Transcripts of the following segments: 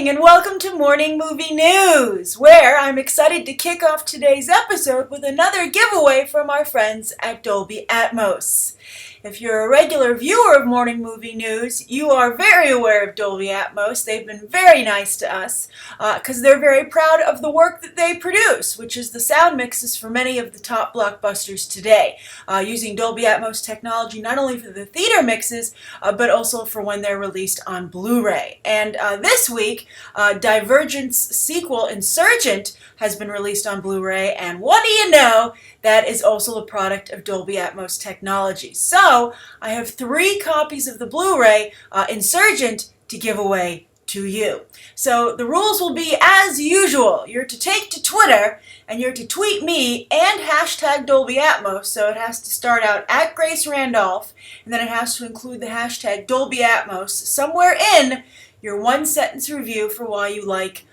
morning and welcome to Morning Movie News, where I'm excited to kick off today's episode with another giveaway from our friends at Dolby Atmos. If you're a regular viewer of Morning Movie News, you are very aware of Dolby Atmos. They've been very nice to us because they're very proud of the work that they produce, which is the sound mixes for many of the top blockbusters today, using Dolby Atmos technology not only for the theater mixes, but also for when they're released on Blu-ray. And this week, Divergent's sequel, Insurgent, has been released on Blu-ray, and what do you know? That is also a product of Dolby Atmos technology. So, I have 3 copies of the Blu-ray Insurgent to give away to you. So, the rules will be as usual. You're to take to Twitter, and you're to tweet me and hashtag Dolby Atmos, so it has to start out at Grace Randolph, and then it has to include the hashtag Dolby Atmos somewhere in your 1-sentence review for why you like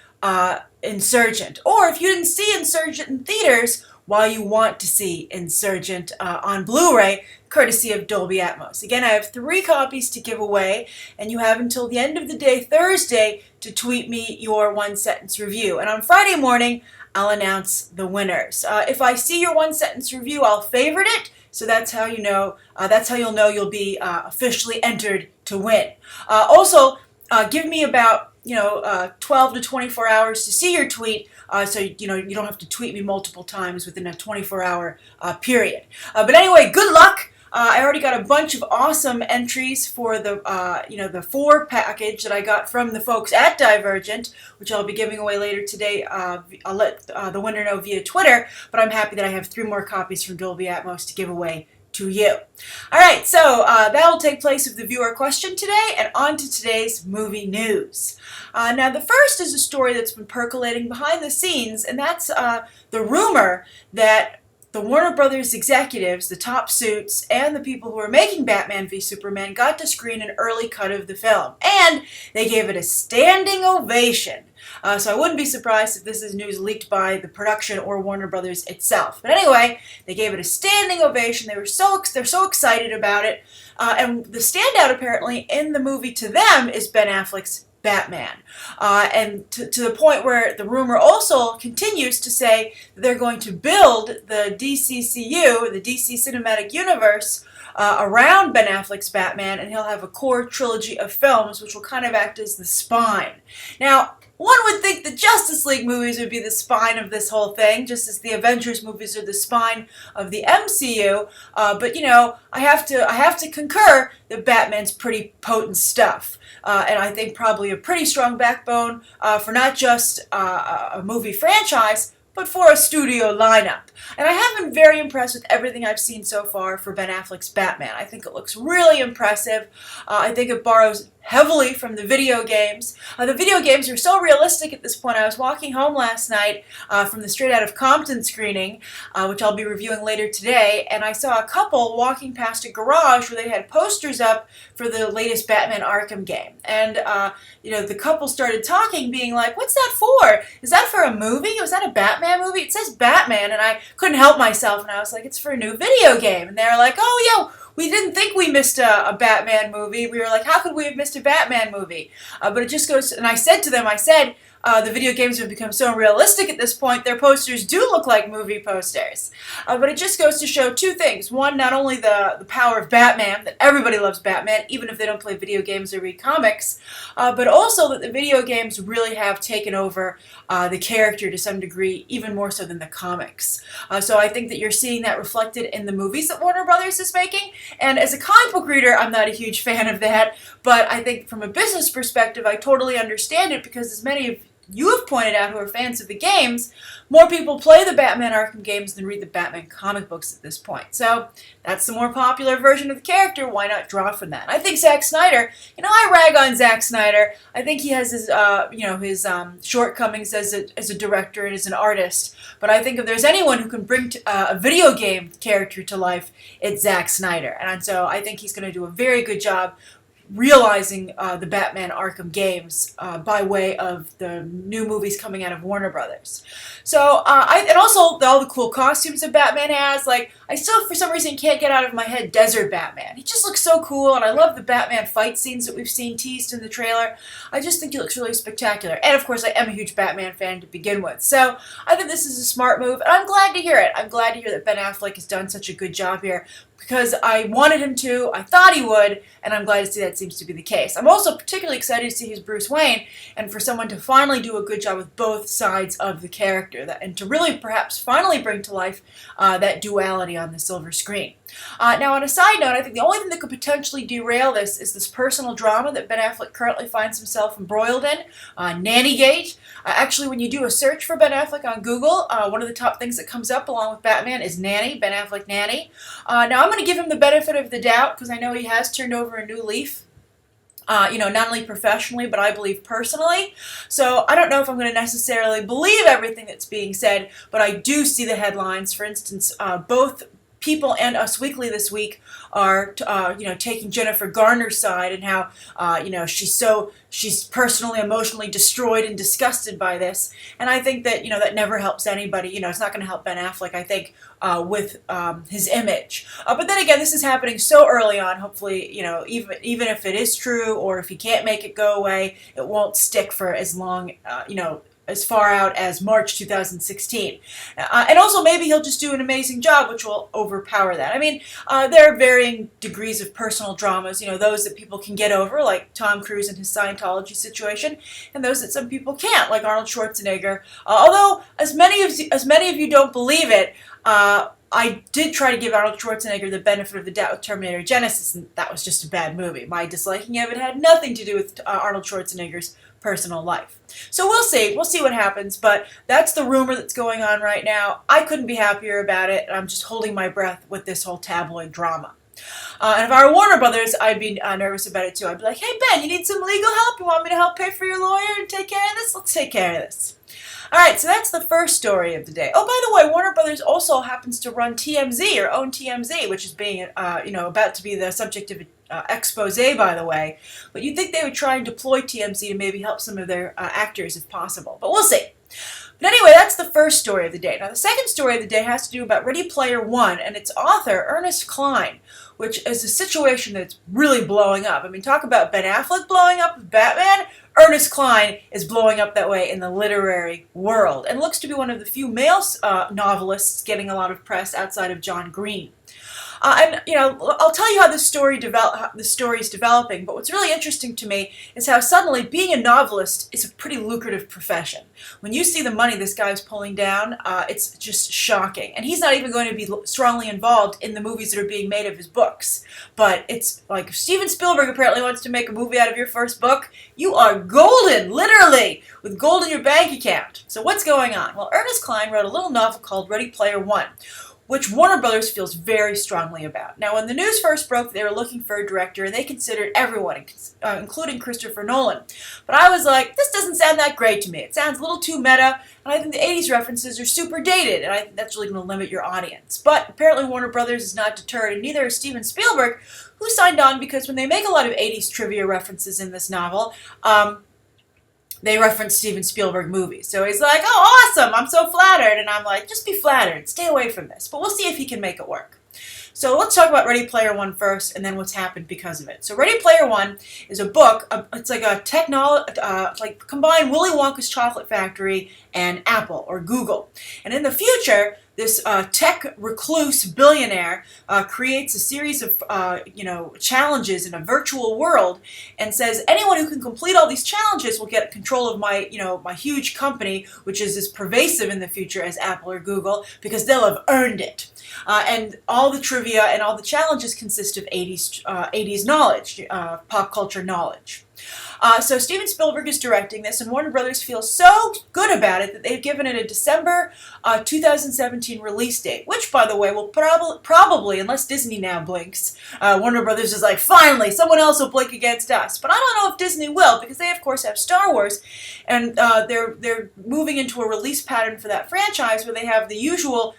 Insurgent. Or if you didn't see Insurgent in theaters, why you want to see Insurgent on Blu-ray, courtesy of Dolby Atmos. Again, I have 3 copies to give away, and you have until the end of the day, Thursday, to tweet me your 1-sentence review. And on Friday morning, I'll announce the winners. If I see your 1-sentence review, I'll favorite it, so that's how you know. That's how you'll know you'll be officially entered to win. Also, give me about 12 to 24 hours to see your tweet, so you don't have to tweet me multiple times within a 24-hour period. But anyway, good luck. I already got a bunch of awesome entries for the the 4 package that I got from the folks at Divergent, which I'll be giving away later today. I'll let the winner know via Twitter, but I'm happy that I have 3 more copies from Dolby Atmos to give away to you. Alright, so that will take place of the viewer question today, and on to today's movie news. Now the first is a story that's been percolating behind the scenes, and that's the rumor that the Warner Brothers executives, the top suits, and the people who are making Batman v Superman got to screen an early cut of the film, and they gave it a standing ovation. So I wouldn't be surprised if this is news leaked by the production or Warner Brothers itself. But anyway, they gave it a standing ovation. They're so excited about it. And the standout apparently in the movie to them is Ben Affleck's Batman. And to the point where the rumor also continues to say that they're going to build the DCCU, the DC Cinematic Universe, around Ben Affleck's Batman, and he'll have a core trilogy of films which will kind of act as the spine. Now, one would think the Justice League movies would be the spine of this whole thing, just as the Avengers movies are the spine of the MCU. But I have to concur that Batman's pretty potent stuff, and I think probably a pretty strong backbone for not just a movie franchise, but for a studio lineup. And I have been very impressed with everything I've seen so far for Ben Affleck's Batman. I think it looks really impressive. I think it borrows heavily from the video games. The video games are so realistic at this point. I was walking home last night from the Straight Outta Compton screening, which I'll be reviewing later today, and I saw a couple walking past a garage where they had posters up for the latest Batman Arkham game. And the couple started talking, being like, "What's that for? Is that for a movie? Was that a Batman movie? It says Batman." And I couldn't help myself, and I was like, "It's for a new video game." And they were like, "Oh, yeah, we didn't think we missed a Batman movie." We were like, "How could we have missed a Batman movie?" But it just goes, and I said to them, the video games have become so realistic at this point, their posters do look like movie posters. But it just goes to show 2 things. One, not only the power of Batman, that everybody loves Batman, even if they don't play video games or read comics, but also that the video games really have taken over the character to some degree, even more so than the comics. So I think that you're seeing that reflected in the movies that Warner Brothers is making, and as a comic book reader, I'm not a huge fan of that, but I think from a business perspective, I totally understand it, because as many of you have pointed out who are fans of the games, more people play the Batman Arkham games than read the Batman comic books at this point. So that's the more popular version of the character. Why not draw from that? I think Zack Snyder, I rag on Zack Snyder. I think he has his, his shortcomings as a director and as an artist. But I think if there's anyone who can bring a video game character to life, it's Zack Snyder. And so I think he's going to do a very good job realizing the Batman Arkham games by way of the new movies coming out of Warner Brothers. So, and also all the cool costumes that Batman has. Like, I still, for some reason, can't get out of my head Desert Batman. He just looks so cool, and I love the Batman fight scenes that we've seen teased in the trailer. I just think he looks really spectacular. And, of course, I am a huge Batman fan to begin with. So, I think this is a smart move, and I'm glad to hear it. I'm glad to hear that Ben Affleck has done such a good job here, because I wanted him to, I thought he would, and I'm glad to see that seems to be the case. I'm also particularly excited to see his Bruce Wayne, and for someone to finally do a good job with both sides of the character, and to really perhaps finally bring to life that duality on the silver screen. Now, on a side note, I think the only thing that could potentially derail this is this personal drama that Ben Affleck currently finds himself embroiled in, Nannygate. Actually, when you do a search for Ben Affleck on Google, one of the top things that comes up along with Batman is Nanny, Ben Affleck Nanny. Now, I'm going to give him the benefit of the doubt because I know he has turned over a new leaf. Not only professionally, but I believe personally. So I don't know if I'm going to necessarily believe everything that's being said, but I do see the headlines. For instance, both People and Us Weekly this week are, taking Jennifer Garner's side and how, she's personally, emotionally destroyed and disgusted by this. And I think that, that never helps anybody. It's not going to help Ben Affleck, I think, with his image. But then again, this is happening so early on. Hopefully, even if it is true or if he can't make it go away, it won't stick for as long, as far out as March 2016. And also maybe he'll just do an amazing job, which will overpower that. I mean, there are varying degrees of personal dramas, those that people can get over, like Tom Cruise and his Scientology situation, and those that some people can't, like Arnold Schwarzenegger. Although, as many of you don't believe it, I did try to give Arnold Schwarzenegger the benefit of the doubt with Terminator Genisys, and that was just a bad movie. My disliking of it had nothing to do with Arnold Schwarzenegger's personal life. So we'll see. We'll see what happens, but that's the rumor that's going on right now. I couldn't be happier about it, and I'm just holding my breath with this whole tabloid drama. And if I were Warner Brothers, I'd be nervous about it too. I'd be like, hey, Ben, you need some legal help? You want me to help pay for your lawyer and take care of this? Let's take care of this. All right, so that's the first story of the day. Oh, by the way, Warner Brothers also happens to run TMZ, or own TMZ, which is being, about to be the subject of an expose, by the way. But you'd think they would try and deploy TMZ to maybe help some of their actors if possible. But we'll see. But anyway, that's the first story of the day. Now, the second story of the day has to do about Ready Player One and its author, Ernest Cline, which is a situation that's really blowing up. I mean, talk about Ben Affleck blowing up with Batman. Ernest Cline is blowing up that way in the literary world and looks to be one of the few male novelists getting a lot of press outside of John Green. I'll tell you how this story is developing, but what's really interesting to me is how suddenly being a novelist is a pretty lucrative profession. When you see the money this guy's pulling down, it's just shocking. And he's not even going to be strongly involved in the movies that are being made of his books. But it's like if Steven Spielberg apparently wants to make a movie out of your first book, you are golden, literally, with gold in your bank account. So what's going on? Well, Ernest Cline wrote a little novel called Ready Player One, which Warner Brothers feels very strongly about. Now, when the news first broke, they were looking for a director, and they considered everyone, including Christopher Nolan. But I was like, this doesn't sound that great to me. It sounds a little too meta, and I think the 80s references are super dated, and I think that's really going to limit your audience. But apparently Warner Brothers is not deterred, and neither is Steven Spielberg, who signed on because when they make a lot of 80s trivia references in this novel, they reference Steven Spielberg movies. So he's like, oh, awesome, I'm so flattered. And I'm like, just be flattered, stay away from this. But we'll see if he can make it work. So let's talk about Ready Player One first, and then what's happened because of it. So Ready Player One is a book. It's like a combine Willy Wonka's Chocolate Factory and Apple or Google. And in the future, this tech recluse billionaire creates a series of challenges in a virtual world, and says anyone who can complete all these challenges will get control of my huge company, which is as pervasive in the future as Apple or Google, because they'll have earned it. And all the trivia and all the challenges consist of 80s knowledge, pop culture knowledge. So Steven Spielberg is directing this, and Warner Brothers feels so good about it that they've given it a December 2017 release date, which, by the way, will probably, unless Disney now blinks, Warner Brothers is like, finally, someone else will blink against us. But I don't know if Disney will, because they, of course, have Star Wars, and they're moving into a release pattern for that franchise where they have the usual,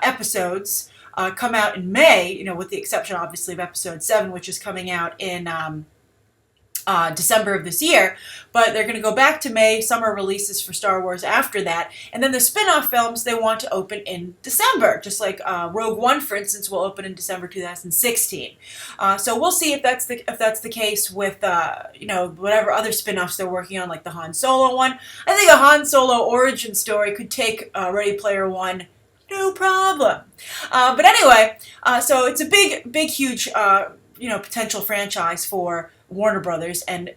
episodes, come out in May, with the exception, obviously, of Episode 7, which is coming out in December of this year, but they're going to go back to May, summer releases for Star Wars after that, and then the spin-off films they want to open in December, just like Rogue One, for instance, will open in December 2016. So we'll see if that's the case with whatever other spin-offs they're working on, like the Han Solo one. I think a Han Solo origin story could take Ready Player One. No problem. But anyway, so it's a big, huge, potential franchise for Warner Brothers, and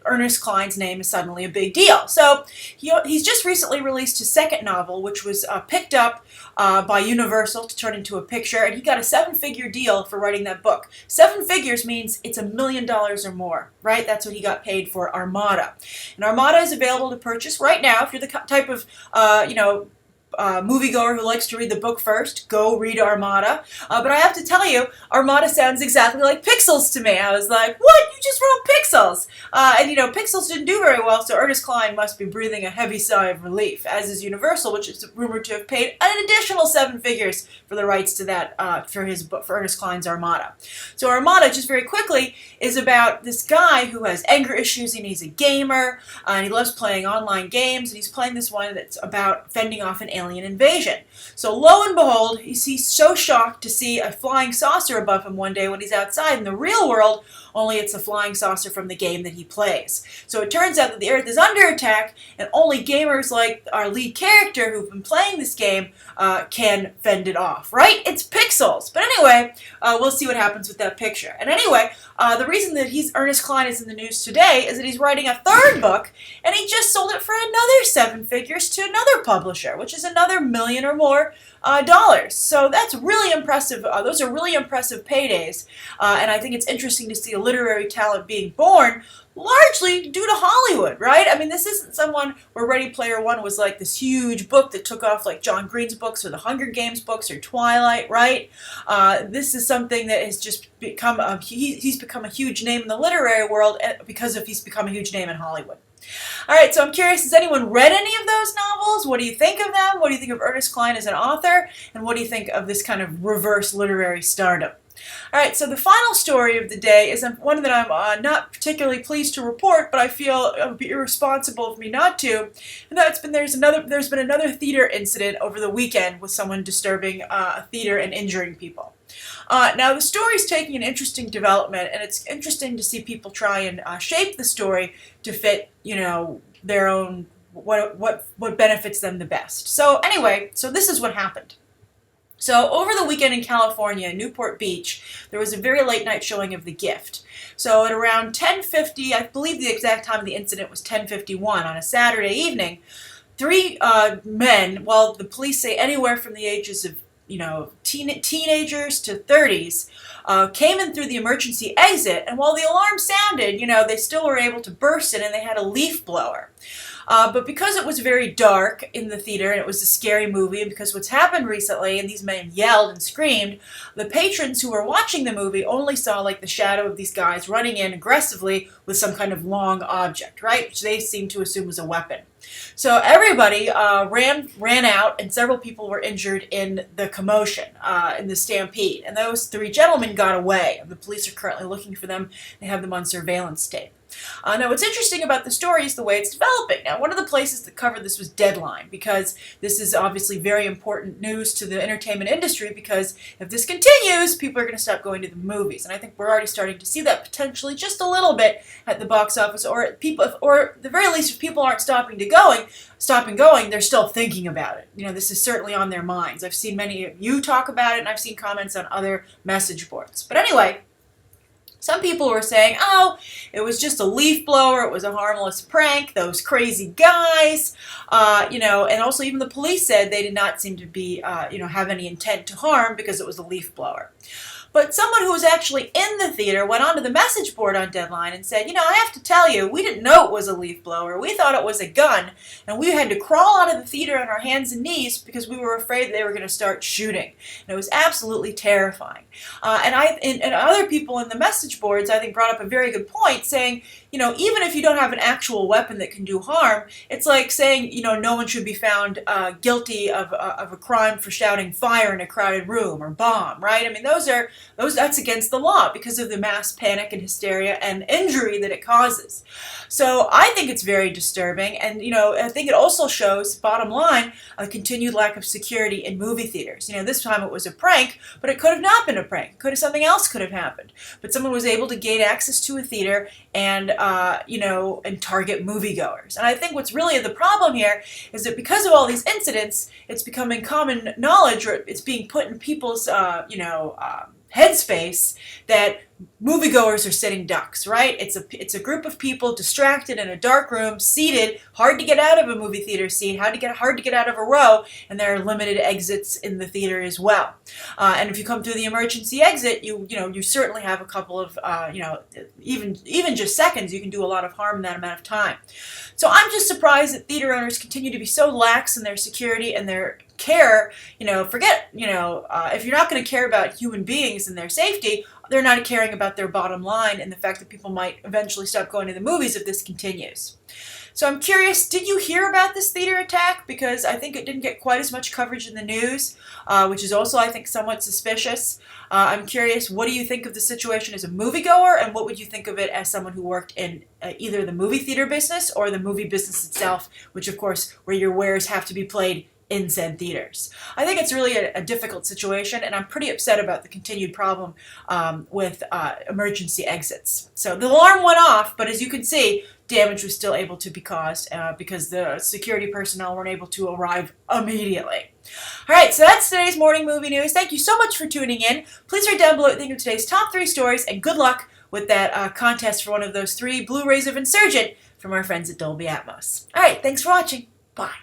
Ernest Cline's name is suddenly a big deal. So he's just recently released his second novel, which was picked up by Universal to turn into a picture, and he got a 7-figure deal for writing that book. 7 figures means it's $1 million or more, right? That's what he got paid for Armada. And Armada is available to purchase right now if you're the type of, moviegoer who likes to read the book first. Go read Armada. But I have to tell you, Armada sounds exactly like Pixels to me. I was like, what? You just wrote Pixels? And Pixels didn't do very well, so Ernest Cline must be breathing a heavy sigh of relief, as is Universal, which is rumored to have paid an additional 7 figures for the rights to that, for his book, for Ernest Cline's Armada. So Armada, just very quickly, is about this guy who has anger issues, and he's a gamer, and he loves playing online games, and he's playing this one that's about fending off an alien invasion. So lo and behold, he's so shocked to see a flying saucer above him one day when he's outside in the real world, only it's a flying saucer from the game that he plays. So it turns out that the Earth is under attack, and only gamers like our lead character who've been playing this game can fend it off, right? It's Pixels. But anyway, we'll see what happens with that picture. And anyway, the reason that Ernest Cline is in the news today is that he's writing a third book, and he just sold it for another 7 figures to another publisher, which is another $1 million or more dollars. So that's really impressive. Those are really impressive paydays. And I think it's interesting to see a literary talent being born largely due to Hollywood, right? I mean, this isn't someone where Ready Player One was like this huge book that took off like John Green's books or the Hunger Games books or Twilight, right? This is something that has just become he's become a huge name in the literary world because he's become a huge name in Hollywood. All right, so I'm curious, has anyone read any of those novels? What do you think of them? What do you think of Ernest Cline as an author? And what do you think of this kind of reverse literary stardom? All right, so the final story of the day is one that I'm not particularly pleased to report, but I feel it would be irresponsible of me not to. And that's there's been another theater incident over the weekend with someone disturbing a theater and injuring people. Now the story's taking an interesting development, and it's interesting to see people try and shape the story to fit, their own what benefits them the best. So anyway, this is what happened. So over the weekend in California, Newport Beach, there was a very late night showing of The Gift. So at around 10:50, I believe the exact time of the incident was 10:51 on a Saturday evening, 3 men, well, the police say anywhere from the ages of teenagers to 30s, came in through the emergency exit, and while the alarm sounded, they still were able to burst in, and they had a leaf blower. But because it was very dark in the theater, and it was a scary movie, and because what's happened recently, and these men yelled and screamed, the patrons who were watching the movie only saw like the shadow of these guys running in aggressively with some kind of long object, right? Which they seemed to assume was a weapon. So everybody ran out, and several people were injured in the commotion, in the stampede. And those 3 gentlemen got away. The police are currently looking for them. They have them on surveillance tape. Now, what's interesting about the story is the way it's developing. Now, one of the places that covered this was Deadline, because this is obviously very important news to the entertainment industry, because if this continues, people are going to stop going to the movies. And I think we're already starting to see that potentially just a little bit at the box office, or at the very least, if people aren't stop and going, they're still thinking about it. This is certainly on their minds. I've seen many of you talk about it, and I've seen comments on other message boards. But anyway, some people were saying, oh, it was just a leaf blower, it was a harmless prank, those crazy guys, and also even the police said they did not seem to be, have any intent to harm because it was a leaf blower. But someone who was actually in the theater went onto the message board on Deadline and said, I have to tell you, we didn't know it was a leaf blower. We thought it was a gun, and we had to crawl out of the theater on our hands and knees because we were afraid they were going to start shooting. And it was absolutely terrifying. And other people in the message boards, I think, brought up a very good point, saying, even if you don't have an actual weapon that can do harm, it's like saying, no one should be found guilty of a crime for shouting fire in a crowded room or bomb, right? I mean, that's against the law because of the mass panic and hysteria and injury that it causes. So I think it's very disturbing, and I think it also shows, bottom line, a continued lack of security in movie theaters. This time it was a prank, but it could have not been a prank. Something else could have happened. But someone was able to gain access to a theater and target moviegoers. And I think what's really the problem here is that because of all these incidents, it's becoming common knowledge, or it's being put in people's headspace that moviegoers are sitting ducks, right? It's a group of people distracted in a dark room, seated, hard to get out of a movie theater seat, hard to get out of a row, and there are limited exits in the theater as well. And if you come through the emergency exit, you certainly have a couple of even just seconds. You can do a lot of harm in that amount of time. So I'm just surprised that theater owners continue to be so lax in their security and their care. If you're not going to care about human beings and their safety, they're not caring about their bottom line and the fact that people might eventually stop going to the movies if this continues. So I'm curious, did you hear about this theater attack? Because I think it didn't get quite as much coverage in the news, which is also, I think, somewhat suspicious. I'm curious, what do you think of the situation as a moviegoer, and what would you think of it as someone who worked in either the movie theater business or the movie business itself, which, of course, where your wares have to be played in said theaters. I think it's really a difficult situation, and I'm pretty upset about the continued problem with emergency exits. So the alarm went off, but as you can see, damage was still able to be caused because the security personnel weren't able to arrive immediately. All right, so that's today's morning movie news. Thank you so much for tuning in. Please write down below what you think of today's top 3 stories, and good luck with that contest for one of those 3 Blu-rays of Insurgent from our friends at Dolby Atmos. All right, thanks for watching. Bye.